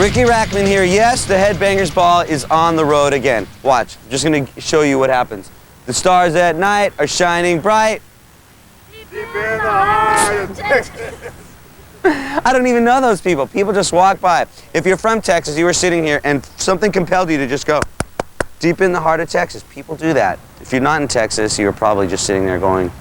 Ricky Rackman here. Yes, the Headbangers Ball is on the road again. Watch, I'm just gonna show you what happens. The stars at night are shining bright. Deep in the heart of Texas. I don't even know those people. People just walk by. If you're from Texas, you were sitting here and something compelled you to just go deep in the heart of Texas. People do that. If you're not in Texas, you're probably just sitting there going,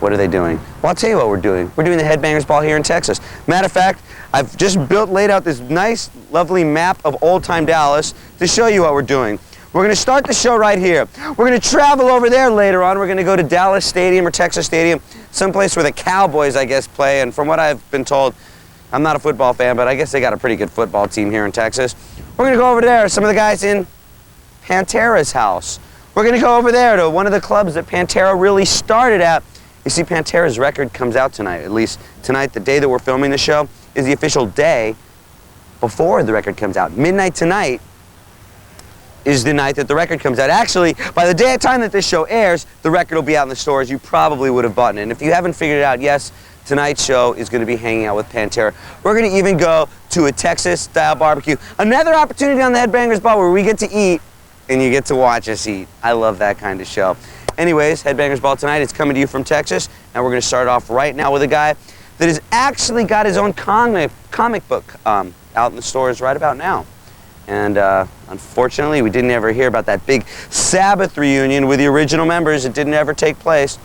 what are they doing? Well, I'll tell you what we're doing. We're doing the Headbangers Ball here in Texas. Matter of fact, I've just laid out this nice, lovely map of old-time Dallas to show you what we're doing. We're going to start the show right here. We're going to travel over there later on. We're going to go to Dallas Stadium or Texas Stadium, someplace where the Cowboys, I guess, play. And from what I've been told, I'm not a football fan, but I guess they got a pretty good football team here in Texas. We're going to go over there. Some of the guys in Pantera's house. We're going to go over there to one of the clubs that Pantera really started at. You see, Pantera's record comes out tonight. At least tonight, the day that we're filming the show, is the official day before the record comes out. Midnight tonight is the night that the record comes out. Actually, by the time that this show airs, the record will be out in the stores. You probably would have bought it. And if you haven't figured it out, yes, tonight's show is going to be hanging out with Pantera. We're going to even go to a Texas-style barbecue. Another opportunity on the Headbangers Ball where we get to eat and you get to watch us eat. I love that kind of show. Anyways, Headbangers Ball tonight is coming to you from Texas, and we're going to start off right now with a guy that has actually got his own comic book out in the stores right about now. And unfortunately, we didn't ever hear about that big Sabbath reunion with the original members. It didn't ever take place.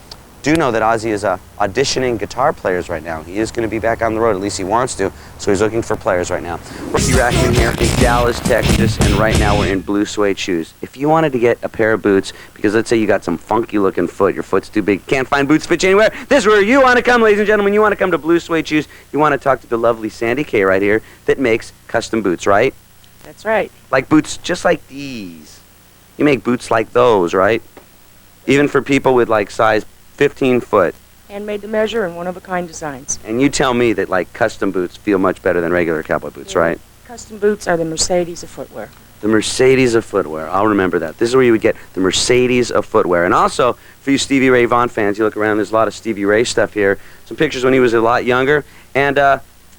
Do know that Ozzy is auditioning guitar players right now. He is going to be back on the road, at least he wants to, so he's looking for players right now. Ricky Rackman here in Dallas, Texas, and right now we're in blue suede shoes. If you wanted to get a pair of boots, because let's say you got some funky looking foot, your foot's too big, can't find boots fit you anywhere, this is where you want to come, ladies and gentlemen. You want to come to Blue Suede Shoes. You want to talk to the lovely Sandy Kay right here that makes custom boots, right? That's right. Like boots just like these. You make boots like those, right? Even for people with like size 15 foot. Handmade to measure and one-of-a-kind designs. And you tell me that like custom boots feel much better than regular cowboy boots, right? Custom boots are the Mercedes of footwear. The Mercedes of footwear. I'll remember that. This is where you would get the Mercedes of footwear. And also, for you Stevie Ray Vaughan fans, you look around, there's a lot of Stevie Ray stuff here. Some pictures when he was a lot younger. And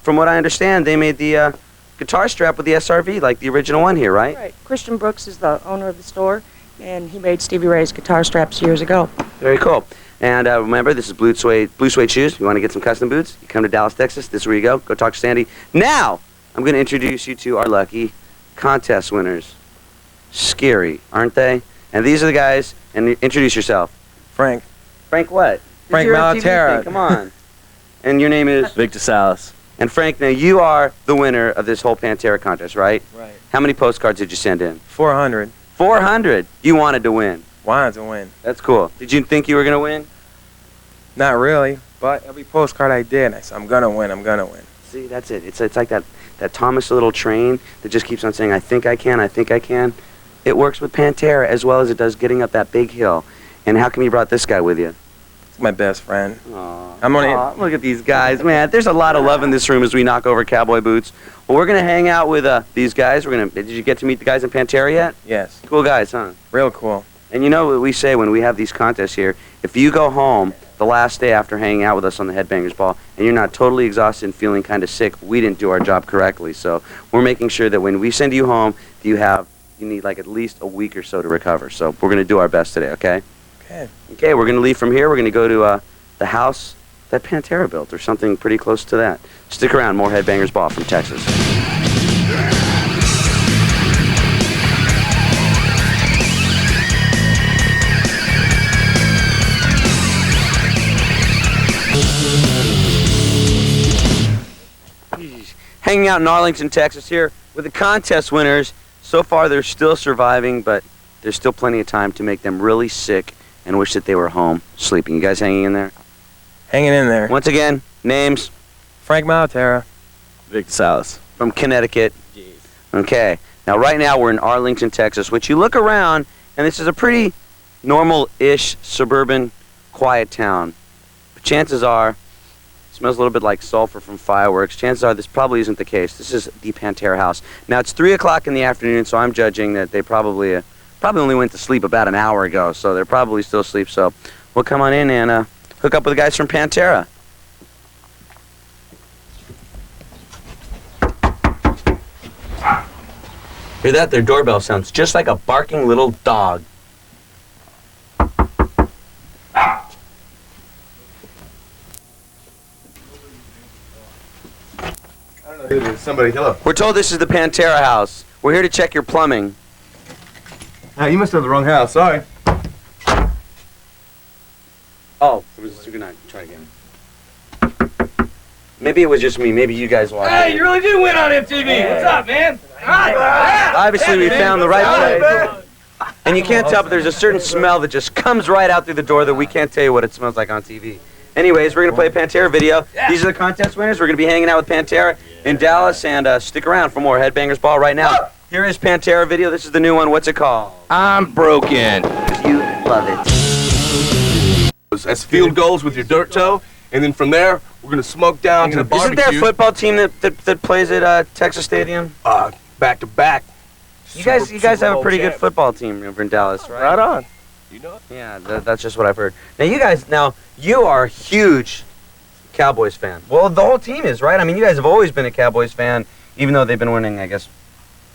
from what I understand, they made the guitar strap with the SRV, like the original one here, right? Right. Christian Brooks is the owner of the store, and he made Stevie Ray's guitar straps years ago. Very cool. And remember, this is Blue Suede Shoes. You want to get some custom boots? You come to Dallas, Texas. This is where you go. Go talk to Sandy. Now, I'm going to introduce you to our lucky contest winners. Scary, aren't they? And these are the guys. And introduce yourself. Frank. Frank what? Frank Pantera. Come on. And your name is? Vic Salas. And Frank, now you are the winner of this whole Pantera contest, right? Right. How many postcards did you send in? 400. 400. You wanted to win. Wanted to win. That's cool. Did you think you were going to win? Not really, but every postcard I did, I said, I'm going to win, I'm going to win. See, that's it. It's like that Thomas Little train that just keeps on saying, I think I can, I think I can. It works with Pantera as well as it does getting up that big hill. And how come you brought this guy with you? It's my best friend. Aww, look at these guys. Man, there's a lot of love in this room as we knock over cowboy boots. Well, we're going to hang out with these guys. Did you get to meet the guys in Pantera yet? Yes. Cool guys, huh? Real cool. And you know what we say when we have these contests here, if you go home the last day after hanging out with us on the Headbangers Ball and you're not totally exhausted and feeling kind of sick, we didn't do our job correctly. So we're making sure that when we send you home, you need like at least a week or so to recover. So we're going to do our best today, okay? Okay. Okay, we're going to leave from here. We're going to go to the house that Pantera built or something pretty close to that. Stick around. More Headbangers Ball from Texas. Hanging out in Arlington, Texas here with the contest winners. So far they're still surviving, but there's still plenty of time to make them really sick and wish that they were home sleeping. You guys hanging in there? Hanging in there. Once again, names? Frank Pantera. Vic Salas. From Connecticut. Jeez. Okay. Now right now we're in Arlington, Texas, which you look around and this is a pretty normal-ish suburban quiet town. But chances are it smells a little bit like sulfur from fireworks. Chances are this probably isn't the case. This is the Pantera house. Now it's 3 o'clock in the afternoon, so I'm judging that they probably only went to sleep about an hour ago, so they're probably still asleep. So we'll come on in and hook up with the guys from Pantera. Hear that? Their doorbell sounds just like a barking little dog. Somebody, hello. We're told this is the Pantera house. We're here to check your plumbing. You must have the wrong house. Sorry. Oh, it was a good night. Try again. Maybe it was just me. Maybe you guys walked in. Hey, you really did win on MTV. What's up, man? Obviously, we found the right place. And you can't tell, but there's a certain smell that just comes right out through the door that we can't tell you what it smells like on TV. Anyways, we're going to play a Pantera video. These are the contest winners. We're going to be hanging out with Pantera in Dallas, and stick around for more Headbangers Ball right now. Here is Pantera video. This is the new one. What's it called? I'm broken. You love it. That's field goals with your dirt toe, and then from there, we're going to smoke down to the barbecue. Isn't there a football team that plays at Texas Stadium? Back to back. You guys have a pretty good football team over in Dallas, right? Right on. You know it? Yeah, that's just what I've heard. Now you are a huge Cowboys fan. Well, the whole team is, right? I mean, you guys have always been a Cowboys fan, even though they've been winning, I guess,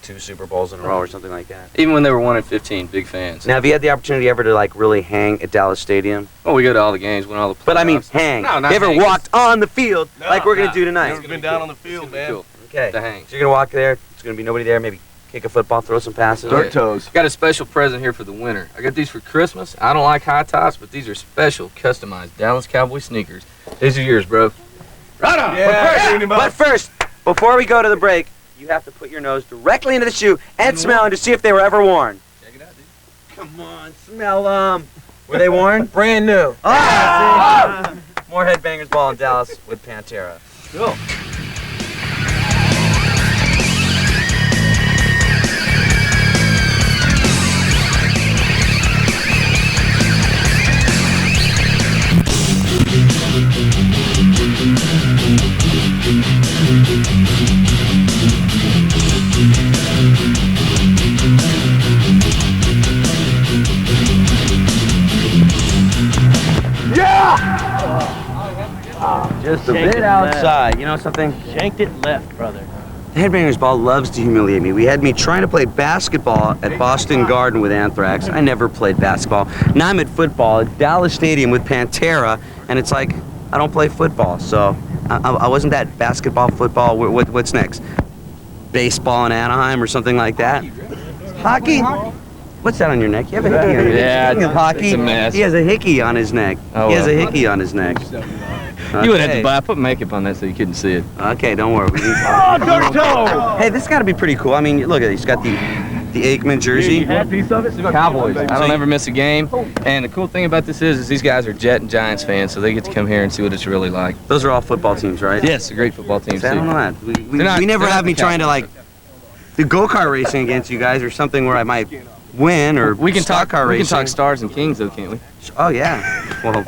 2 Super Bowls in a row or something like that. Even when they were 1-15, big fans. Now, have you had the opportunity ever to like really hang at Dallas Stadium? Oh, we go to all the games, win all the playoffs. But I mean, hang. No, not you ever hang. walked on the field like we're gonna do tonight? Never been down on the field, man. Cool. Okay. To hang. So you're gonna walk there. It's gonna be nobody there. Maybe kick a football, throw some passes. Dirt toes. Got a special present here for the winner. I got these for Christmas. I don't like high tops, but these are special, customized Dallas Cowboy sneakers. These are yours, bro. Right on. Yeah, But first, before we go to the break, you have to put your nose directly into the shoe and smell them to see if they were ever worn. Check it out, dude. Come on, smell them. Were they worn? Brand new. More Headbangers Ball in Dallas with Pantera. Cool. Just a bit outside. You know something? Shanked it left, brother. The Headbangers Ball loves to humiliate me. We had me trying to play basketball at Boston Garden with Anthrax. I never played basketball. Now I'm at football at Dallas Stadium with Pantera, and it's like, I don't play football, so I wasn't that basketball, football. What's next? Baseball in Anaheim or something like that? Hockey? What's that on your neck? You have a hickey on your neck. Yeah, Speaking of hockey, it's a mess. he has a hickey on his neck. Oh, he has a well. hickey on his neck. You would have Okay. to buy. I put makeup on that so you couldn't see it. Okay, don't worry. Dirt toe! Hey, this got to be pretty cool. I mean, look at it. He's got the Aikman jersey. Piece of it? Cowboys. I don't ever miss a game. And the cool thing about this is these guys are Jet and Giants fans, so they get to come here and see what it's really like. Those are all football teams, right? Yes, a great football team, I don't know too. that. We They're not- never they're have not me the trying to Cowboys. like do go-kart racing against you guys or something where I might win or We can stock talk. car We racing. can talk stars and kings, though, can't we? Oh yeah. Well,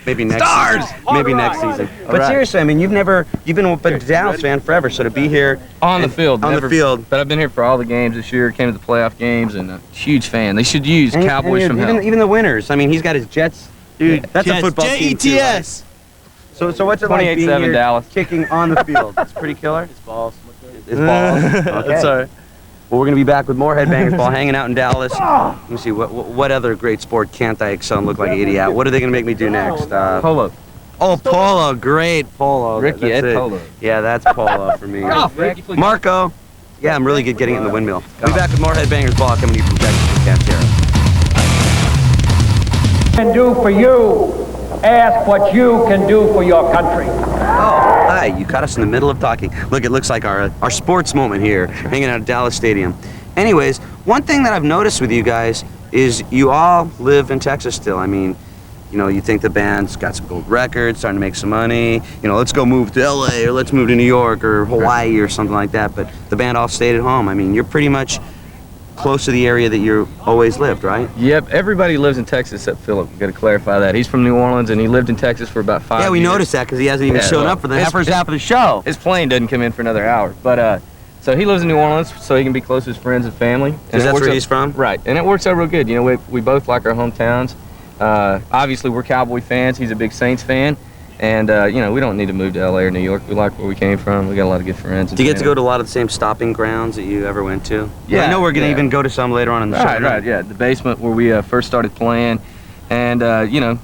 maybe next Stars! season. Maybe next season. But right. seriously, I mean, you've been a Dallas fan forever, so to be here On the and- field. on never- the field. But I've been here for all the games this year. Came to the playoff games, and a huge fan. They should use and- Cowboys and from even, hell. even the winners. I mean, he's got his Jets. Dude, that's a football team too, right? J-E-T-S. So what's it like being 28-7 here Dallas. kicking on the field? It's pretty killer. It's balls. It's balls. Okay. That's all right. Well, we're going to be back with more Headbangers Ball hanging out in Dallas. Let me see, what other great sport can't I excel and look like an idiot at? What are they going to make me do next? Polo. Oh, polo, great polo. Ricky That's Ed it. Polo. Yeah, that's polo for me. Marco. Yeah, I'm really good getting it in the windmill. We'll be back with more Headbangers Ball coming to you from Texas with Pantera. Can do for you, ask what you can do for your country. Oh, hi, you caught us in the middle of talking. Look, it looks like our sports moment here, hanging out at Dallas Stadium. Anyways, one thing that I've noticed with you guys is you all live in Texas still. I mean, you know, you think the band's got some gold records, starting to make some money. You know, let's go move to LA or let's move to New York or Hawaii or something like that. But the band all stayed at home. I mean, you're pretty much close to the area that you always lived, right? Yep, everybody lives in Texas except Philip. Got to clarify that. He's from New Orleans, and he lived in Texas for about 5 years. Yeah, we noticed that because he hasn't even Yeah, shown well, up for the it's- first half of the show. His plane doesn't come in for another hour. But so he lives in New Orleans, so he can be close to his friends and family. And Because it that's works where out- he's from? Right, and it works out real good. You know, we both like our hometowns. Obviously, we're Cowboy fans. He's a big Saints fan. And, you know, we don't need to move to LA or New York. We like where we came from. We got a lot of good friends. Do you get to go to a lot of the same stopping grounds that you ever went to? Yeah. I know we're going to even go to some later on in the show. Right, yeah. The basement where we first started playing. And, you know,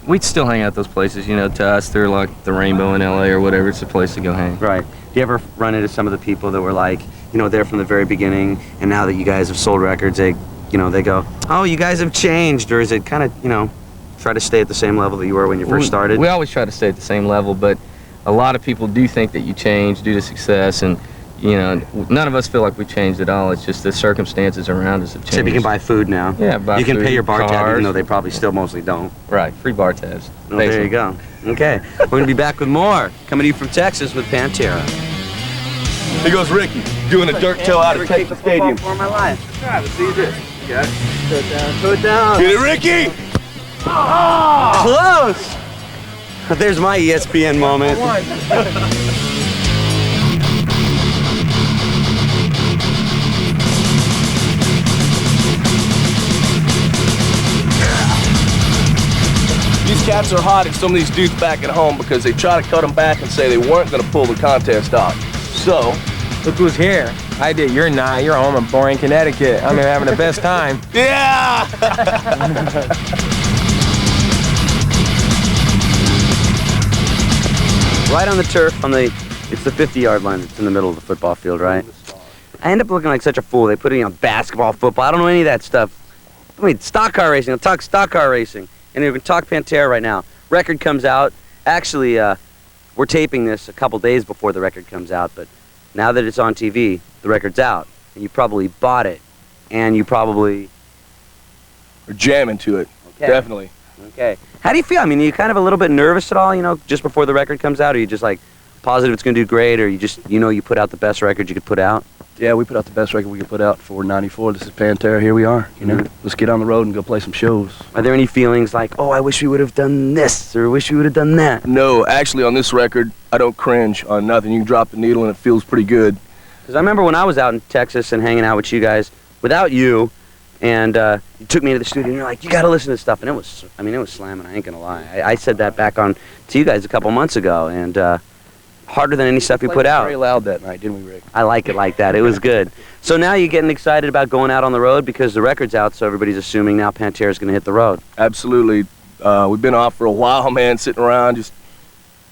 we'd still hang out those places. You know, to us, they're like the Rainbow in LA or whatever. It's a place to go hang. Right. Do you ever run into some of the people that were like, you know, there from the very beginning, and now that you guys have sold records, they, you know, they go, oh, you guys have changed, or is it kind of, you know, try to stay at the same level that you were when you first started? We always try to stay at the same level, but a lot of people do think that you change due to success, and you know, none of us feel like we changed at all. It's just the circumstances around us have changed. So you can buy food now. Yeah, buy you can food, pay your bar tab, cars. even though they probably still mostly don't. Right, free bar tabs. Oh, there you go. Okay, we're gonna be back with more coming to you from Texas with Pantera. Here goes Ricky, doing a dirt toe out of Texas Stadium. For my life. Try to see this. You got it? Throw it down. Get it, Ricky! Close! There's my ESPN moment. These cats are hot at some of these dudes back at home because they try to cut them back and say they weren't going to pull the contest off. So, Look who's here. I did. You're not. You're home in boring Connecticut. I'm here having the best time. yeah! Right on the turf, it's the 50-yard line that's in the middle of the football field, right? I end up looking like such a fool. They put it on basketball, football. I don't know any of that stuff. I mean, stock car racing. I'll talk stock car racing. And we can talk Pantera right now. Record comes out. Actually, we're taping this a couple days before the record comes out, but now that it's on TV, the record's out. And you probably bought it. And you probably... We're jamming to it. Okay. Definitely. Okay. How do you feel? I mean, are you kind of a little bit nervous at all, you know, just before the record comes out? Or are you just like positive it's going to do great? Or you just, you know, you put out the best record you could put out? Yeah, we put out the best record we could put out for '94. This is Pantera. Here we are. You know, let's get on the road and go play some shows. Are there any feelings like, oh, I wish we would have done this, or I wish we would have done that? No, actually on this record, I don't cringe on nothing. You can drop the needle and it feels pretty good. Because I remember when I was out in Texas and hanging out with you guys, without you, and you took me to the studio and you're like, you got to listen to this stuff. And it was, I mean, it was slamming, I ain't going to lie. I said that back on to you guys a couple months ago, and harder than any stuff you put out. Very loud that night, didn't we, Rick? I like it like that. It was good. So now you're getting excited about going out on the road because the record's out, so everybody's assuming now Pantera's going to hit the road. Absolutely. We've been off for a while, man, sitting around just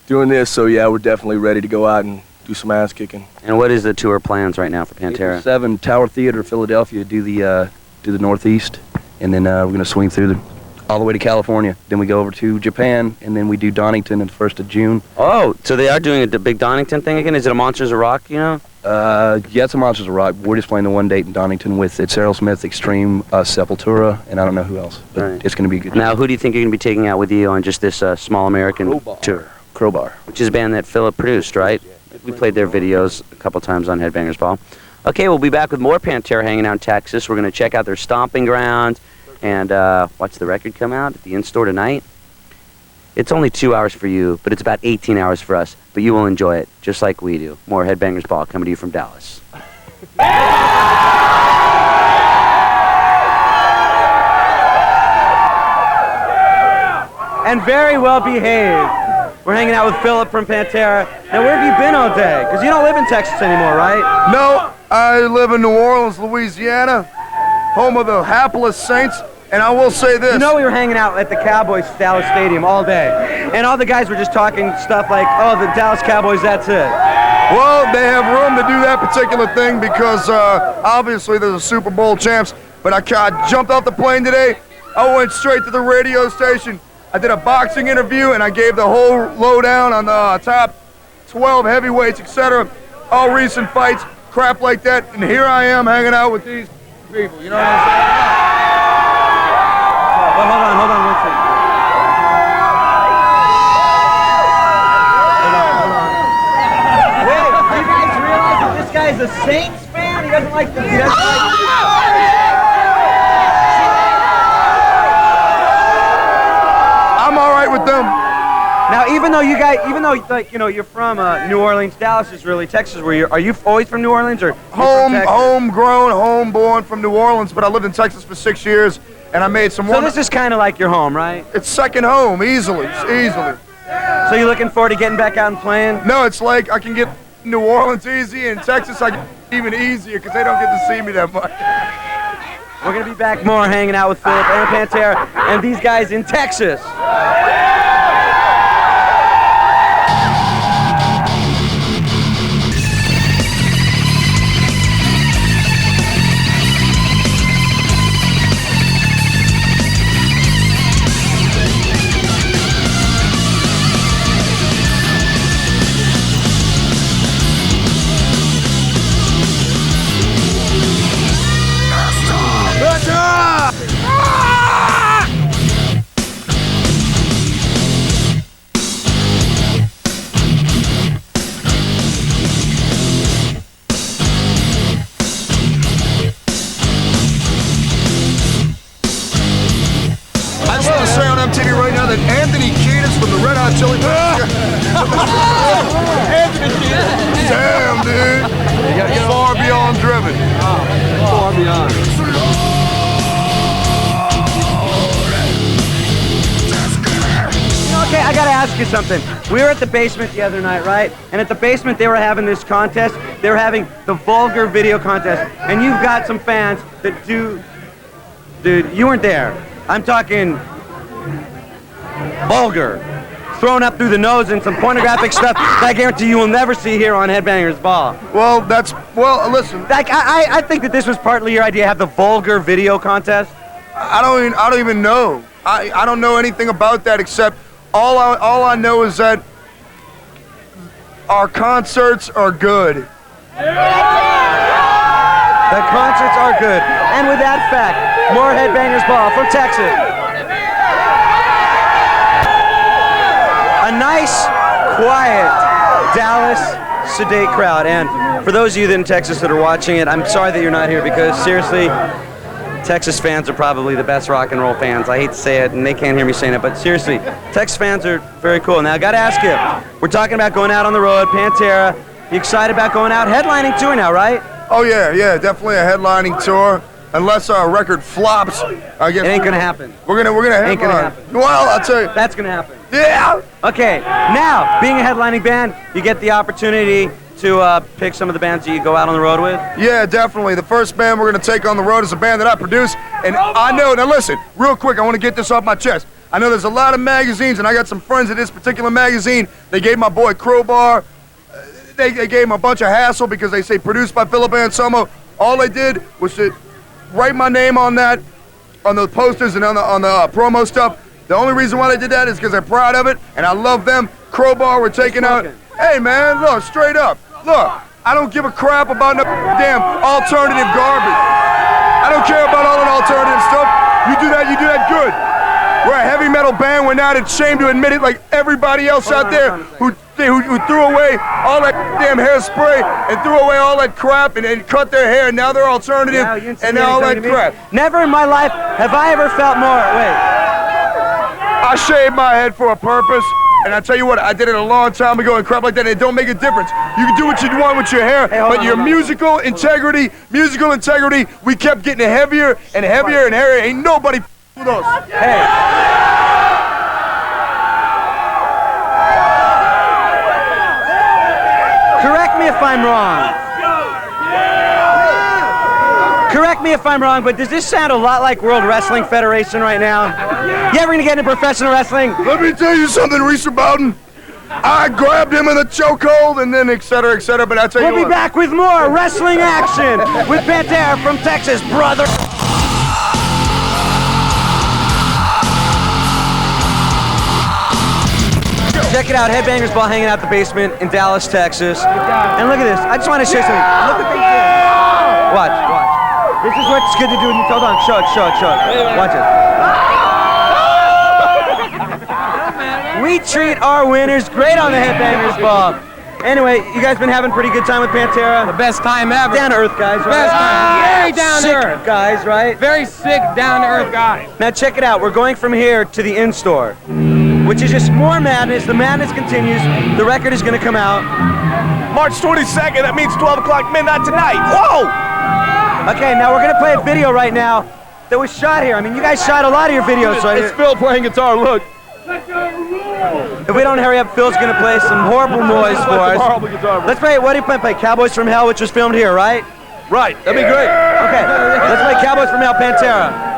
doing this. So, yeah, we're definitely ready to go out and do some ass kicking. And what is the tour plans right now for Pantera? April 7, Tower Theater, Philadelphia, do the Northeast, and then we're going to swing through all the way to California. Then we go over to Japan, and then we do Donington on the 1st of June. Oh, so they are doing a big Donington thing again? Is it a Monsters of Rock, you know? Yeah, it's a Monsters of Rock. We're just playing the one date in Donington with it's Aerosmith, Extreme, Sepultura, and I don't know who else. But right. It's going to be good. Now, who do you think you're going to be taking out with you on just this small American tour? Crowbar. Which is a band that Philip produced, right? We played their videos a couple times on Headbangers Ball. Okay, we'll be back with more Pantera hanging out in Texas. We're going to check out their stomping grounds and watch the record come out at the in-store tonight. It's only 2 hours for you, but it's about 18 hours for us. But you will enjoy it, just like we do. More Headbangers Ball coming to you from Dallas. And very well behaved. We're hanging out with Philip from Pantera. Now, where have you been all day? Because you don't live in Texas anymore, right? No, I live in New Orleans, Louisiana, home of the hapless Saints. And I will say this. You know, we were hanging out at the Cowboys Dallas Stadium all day. And all the guys were just talking stuff like, oh, the Dallas Cowboys, that's it. Well, they have room to do that particular thing because obviously they're the Super Bowl champs. But I jumped off the plane today. I went straight to the radio station. I did a boxing interview, and I gave the whole lowdown on the top 12 heavyweights, etc. All recent fights, crap like that. And here I am hanging out with these people. You know what I'm saying? Well, hold on one second. Wait, do you guys realize that this guy's a Saints fan? He doesn't like the... I'm all right with them. Now, even though like, you know, you're from New Orleans, Dallas is really Texas. Are you always from New Orleans or homegrown, homeborn from New Orleans? But I lived in Texas for 6 years, and I made some. So this is kind of like your home, right? It's second home, easily. So you looking forward to getting back out and playing? No, it's like I can get New Orleans easy, and Texas I get even easier because they don't get to see me that much. We're going to be back more hanging out with Philip and Pantera and these guys in Texas. Anthony Kiedis from the Red Hot Chili Peppers. Anthony Kiedis. Damn, dude. Far beyond driven. Far beyond. Okay, I gotta ask you something. We were at the basement the other night, right? And at the basement they were having this contest. They were having the vulgar video contest. And you've got some fans that do... Dude, you weren't there. I'm talking... vulgar, thrown up through the nose and some pornographic stuff that I guarantee you will never see here on Headbangers Ball. Well, listen. Like, I think that this was partly your idea, have the vulgar video contest. I don't even know. I don't know anything about that except all I know is that our concerts are good. The concerts are good. And with that fact, more Headbangers Ball from Texas. A nice, quiet, Dallas, sedate crowd. And for those of you in Texas that are watching it, I'm sorry that you're not here because, seriously, Texas fans are probably the best rock and roll fans. I hate to say it, and they can't hear me saying it, but seriously, Texas fans are very cool. Now, I got to ask you, we're talking about going out on the road, Pantera. You excited about going out? Headlining tour now, right? Oh, yeah, definitely a headlining tour. Unless our record flops, I guess it ain't gonna happen. We're gonna headline. Ain't gonna happen. Well, I'll tell you. That's gonna happen. Yeah. Okay. Now, being a headlining band, you get the opportunity to pick some of the bands that you go out on the road with. Yeah, definitely. The first band we're gonna take on the road is a band that I produce, and I know. Now, listen, real quick. I want to get this off my chest. I know there's a lot of magazines, and I got some friends at this particular magazine. They gave my boy Crowbar. They gave him a bunch of hassle because they say produced by Philip Anselmo. All they did was to write my name on that, on the posters and on the promo stuff. The only reason why they did that is because they're proud of it, and I love them. Crowbar, we're taking out. Hey man, look, straight up. Look, I don't give a crap about no damn alternative garbage. I don't care about all that alternative stuff. You do that good. We're a heavy metal band. We're not ashamed to admit it like everybody else out there who threw away all that damn hairspray and threw away all that crap and cut their hair. And now they're alternative and now all that crap. Never in my life have I ever felt more. Wait. I shaved my head for a purpose. And I tell you what, I did it a long time ago and crap like that, and it don't make a difference. You can do what you want with your hair, but your musical integrity, we kept getting heavier and heavier and heavier. Ain't nobody with us. Hey. Correct me if I'm wrong. Correct me if I'm wrong, but does this sound a lot like World Wrestling Federation right now? You ever gonna get into professional wrestling? Let me tell you something, Reeser Bowden. I grabbed him in the chokehold and then et cetera, but I tell you what. We'll be back with more wrestling action with Pantera from Texas, brother. Check it out, Headbangers Ball hanging out the basement in Dallas, Texas. And look at this. I just want to show you something. Look what they did. Watch. This is what's good to do. Hold on, show it. Watch it. We treat our winners great on the Headbangers Ball. Anyway, you guys been having a pretty good time with Pantera? The best time ever. Down to earth guys, right? Best time. Very down to earth. Sick guys, right? Very sick, down to earth guys. Now check it out. We're going from here to the in-store, which is just more madness. The madness continues. The record is going to come out March 22nd. That means 12 o'clock midnight tonight. Whoa! Okay, now we're going to play a video right now that was shot here. I mean, you guys shot a lot of your videos, right? It's Phil playing guitar. Look. If we don't hurry up, Phil's gonna play some horrible noise for us. Let's play, what do you play? Cowboys from Hell, which was filmed here, right? Right, that'd be great. Okay, let's play Cowboys from Hell, Pantera.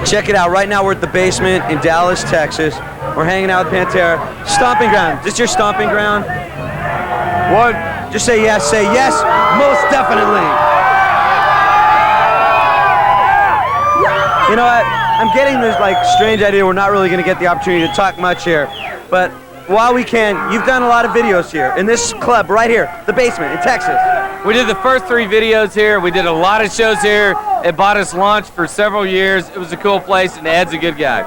Check it out, right now we're at the basement in Dallas, Texas. We're hanging out with Pantera. Stomping ground, is this your stomping ground? What? Just say yes, most definitely. You know what, I'm getting this like strange idea we're not really gonna get the opportunity to talk much here, but while we can, you've done a lot of videos here in this club right here, the basement in Texas. We did the first 3 videos here. We did a lot of shows here. It bought us lunch for several years. It was a cool place, and Ed's a good guy.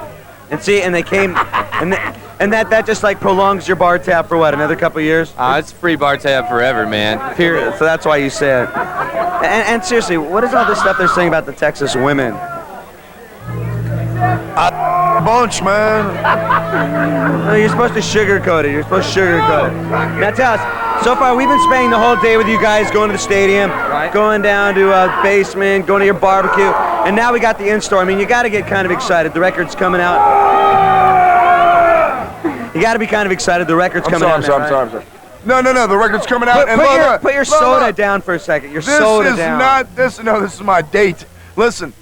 And see, and they came, and that just like prolongs your bar tab for what, another couple years? It's free bar tab forever, man. Period. So that's why you say it. And seriously, what is all this stuff they're saying about the Texas women? A bunch, man. No, you're supposed to sugarcoat it. Now tell us, so far we've been spending the whole day with you guys, going to the stadium, going down to a basement, going to your barbecue, and now we got the in-store. I mean, you got to get kind of excited. The record's coming out. You got to be kind of excited. The record's coming out. I'm sorry. No, the record's coming out. Put your soda down for a second. Your soda down. This is my date. Listen,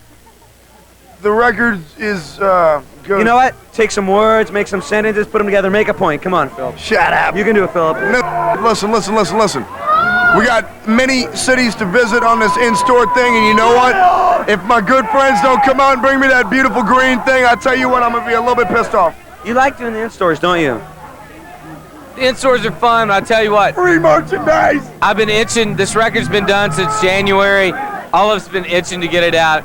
the record is good. You know what? Take some words, make some sentences, put them together, make a point. Come on, Phil. Shut up. You can do it, Philip. No, listen. We got many cities to visit on this in-store thing, and you know what? If my good friends don't come out and bring me that beautiful green thing, I tell you what, I'm gonna be a little bit pissed off. You like doing the in-stores, don't you? The in-stores are fun, but I tell you what. Free merchandise! I've been itching. This record's been done since January. All of us been itching to get it out.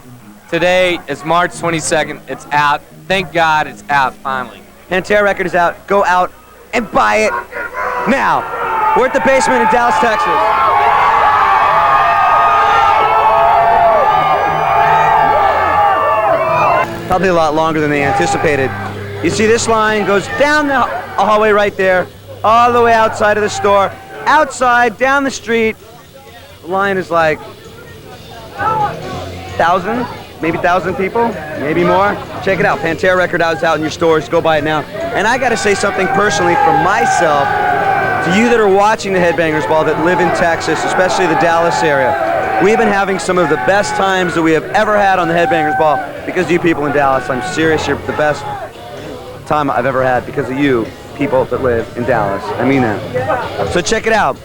Today is March 22nd. It's out. Thank God it's out finally. Pantera record is out. Go out and buy it now. We're at the basement in Dallas, Texas. Probably a lot longer than they anticipated. You see this line goes down the hallway right there, all the way outside of the store. Outside, down the street, the line is like 1,000, maybe 1,000 people, maybe more. Check it out, Pantera record is out in your stores, go buy it now. And I gotta say something personally from myself to you that are watching the Headbangers Ball that live in Texas, especially the Dallas area. We've been having some of the best times that we have ever had on the Headbangers Ball because of you people in Dallas. I'm serious, you're the best time I've ever had because of you people that live in Dallas. I mean that. So check it out.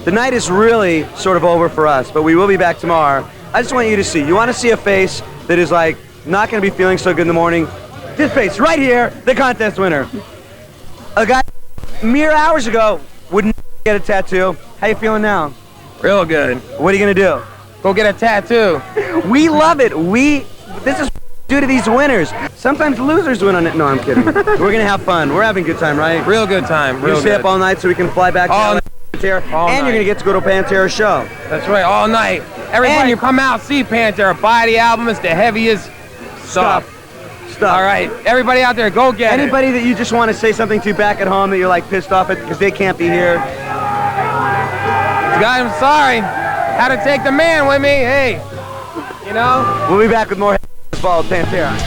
The night is really sort of over for us, but we will be back tomorrow. I just want you to see. You want to see a face that is like not going to be feeling so good in the morning? This face right here, the contest winner. A guy mere hours ago would get a tattoo. How you feeling now? Real good. What are you going to do? Go get a tattoo. We love it. This is due to these winners. Sometimes losers win on it. No, I'm kidding. We're going to have fun. We're having a good time, right? Real good time. We'll stay up all night so we can fly back to Pantera. And you're going to get to go to a Pantera show. That's right, all night. Everybody, you come out, see Pantera, buy the album. It's the heaviest stuff. All right, everybody out there, go get Anybody that you just want to say something to back at home that you're like pissed off at because they can't be here? Guys, I'm sorry. Had to take the man with me. Hey, you know. We'll be back with more Headbangers Ball with Pantera.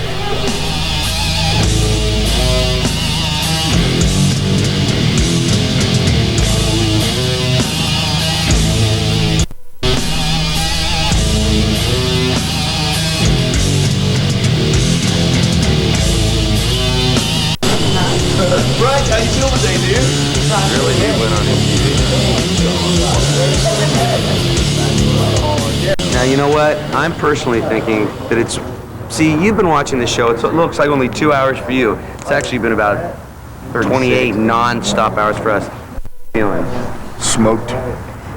Frank, how you feeling today, dude? Really did win on MTV. Now, you know what? I'm personally thinking that it's... See, you've been watching this show. It looks like only 2 hours for you. It's actually been about 28 non-stop hours for us. Feeling? Smoked.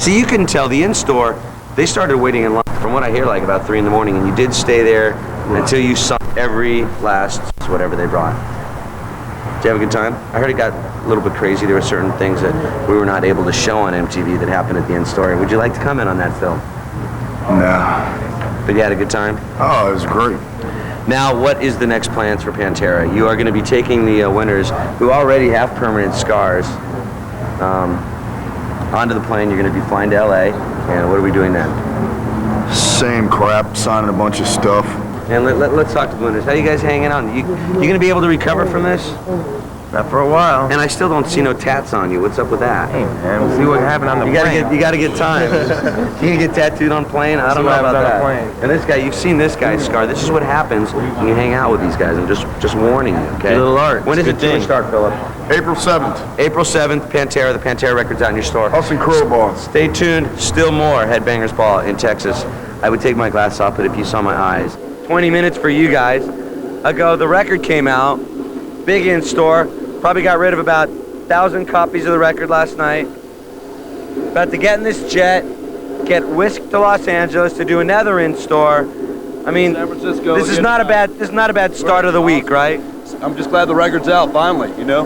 See, you couldn't tell. The in-store, they started waiting in line, from what I hear, like about 3 in the morning, and you did stay there until you saw every last whatever they brought. Did you have a good time? I heard it got a little bit crazy. There were certain things that we were not able to show on MTV that happened at the in-store. Would you like to comment on that, Phil? No. But you had a good time? Oh, it was great. Now, what is the next plans for Pantera? You are going to be taking the winners who already have permanent scars onto the plane. You're going to be flying to LA. And what are we doing then? Same crap, signing a bunch of stuff. And let's talk to the winners. How you guys hanging out? You gonna be able to recover from this? Not for a while. And I still don't see no tats on you. What's up with that? Hey man, we'll see what happened on the plane. You gotta get time. You gonna get tattooed on plane? I don't know about that. And this guy, you've seen this guy's scar. This is what happens when you hang out with these guys. I'm just warning you, okay? A little art. When does the tour start, Philip? April 7th. April 7th, Pantera. The Pantera record's out in your store. Us and Crowbar. Stay tuned. Still more Headbangers Ball in Texas. I would take my glasses off, but if you saw my eyes. 20 minutes for you guys ago, the record came out. Big in store. Probably got rid of about 1,000 copies of the record last night. About to get in this jet, get whisked to Los Angeles to do another in-store. I mean, San Francisco. this is not a bad start of the week, right? I'm just glad the record's out finally. You know,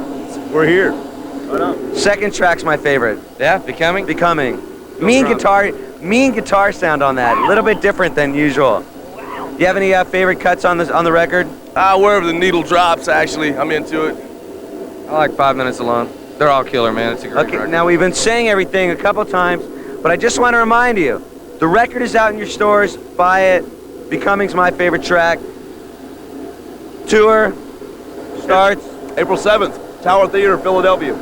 we're here. Right on. Second track's my favorite. Yeah, Becoming? Becoming. Mean guitar sound on that. A little bit different than usual. Do you have any favorite cuts on the record? Wherever the needle drops, actually, I'm into it. I like 5 Minutes Alone. They're all killer, man. It's a great record. Now we've been saying everything a couple times, but I just want to remind you, the record is out in your stores. Buy it. Becoming's my favorite track. Tour starts April 7th, Tower Theater, Philadelphia.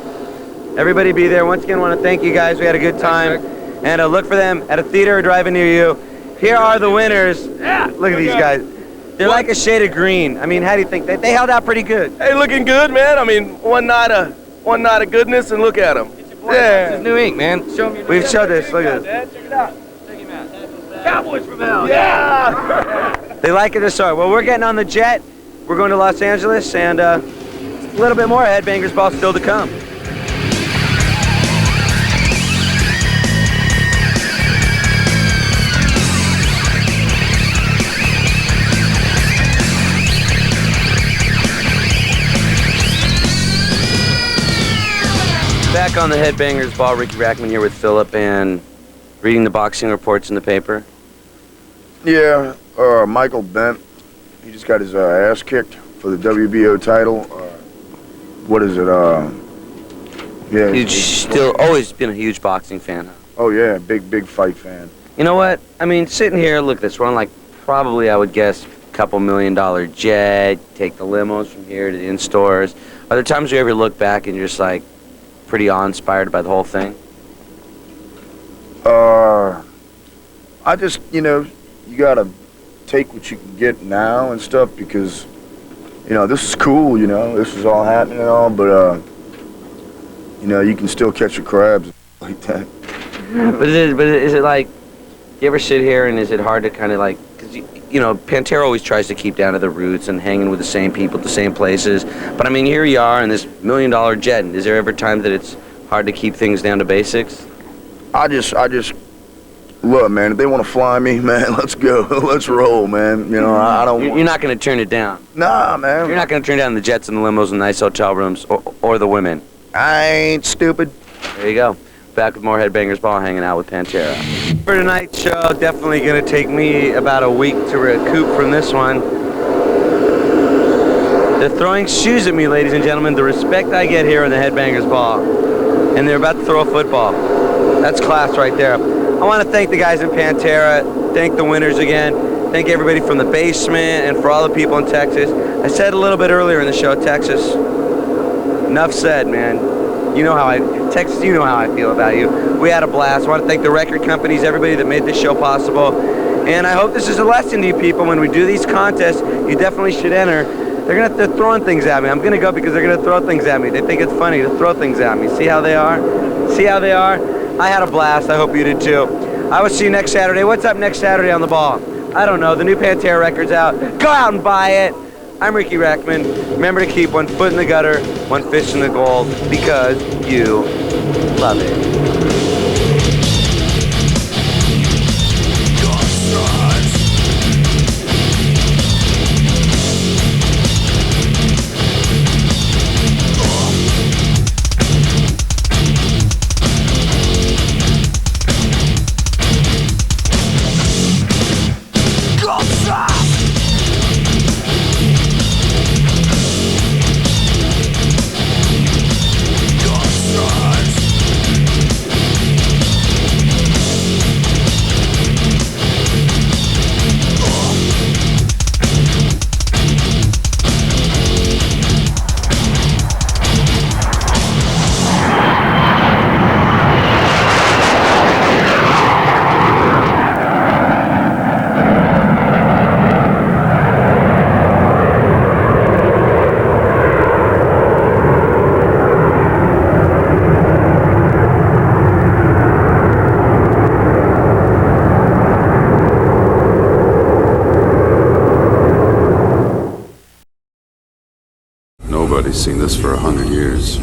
Everybody be there. Once again, I want to thank you guys. We had a good time. And look for them at a theater or drive-in near you. Here are the winners. Yeah, look at these guys. They're like a shade of green. I mean, how do you think? They held out pretty good. Hey, looking good, man. I mean, one night of goodness, and look at them. Yeah. This is new ink, man. Show them your We've showed this. Look at this. Check it out. Check him out. Cowboys from hell. Yeah. They like it this hard. Well, we're getting on the jet. We're going to Los Angeles, and a little bit more Headbangers Ball still to come. Back on the Headbangers Ball, Ricky Rackman here with Philip and reading the boxing reports in the paper. Yeah, Michael Bent, he just got his ass kicked for the WBO title. What is it? Yeah. He's still always been a huge boxing fan, huh? Oh yeah, big fight fan. You know what? I mean, sitting here, look at this. We're on like probably, I would guess, a couple $1 million jet, take the limos from here to the in-stores. Are there times you ever look back and you're just like pretty awe-inspired by the whole thing? I just, you know, you gotta take what you can get now and stuff because, you know, this is cool, you know, this is all happening and all, but, you know, you can still catch your crabs like that. But is it like, you ever sit here and is it hard to kind of like, because, you know, Pantera always tries to keep down to the roots and hanging with the same people at the same places. But I mean, here you are in this $1 million jet. Is there ever time that it's hard to keep things down to basics? I just, look, man, if they want to fly me, man, let's go. Let's roll, man. You know, I don't You're not going to turn it down. Nah, man. You're not going to turn down the jets and the limos and the nice hotel rooms or the women. I ain't stupid. There you go. Back with more Headbangers Ball, hanging out with Pantera. For tonight's show, definitely going to take me about a week to recoup from this one. They're throwing shoes at me, ladies and gentlemen. The respect I get here on the Headbangers Ball. And they're about to throw a football. That's class right there. I want to thank the guys in Pantera, thank the winners again, thank everybody from the basement and for all the people in Texas. I said a little bit earlier in the show, Texas, enough said, man. You know how Texas, you know how I feel about you. We had a blast. I want to thank the record companies, everybody that made this show possible. And I hope this is a lesson to you people. When we do these contests, you definitely should enter. They're throwing things at me. I'm going to go because they're going to throw things at me. They think it's funny to throw things at me. See how they are? See how they are? I had a blast. I hope you did too. I will see you next Saturday. What's up next Saturday on the ball? I don't know. The new Pantera record's out. Go out and buy it. I'm Ricky Rackman. Remember to keep one foot in the gutter, one fist in the gold, because you love it. Nobody's seen this for 100 years.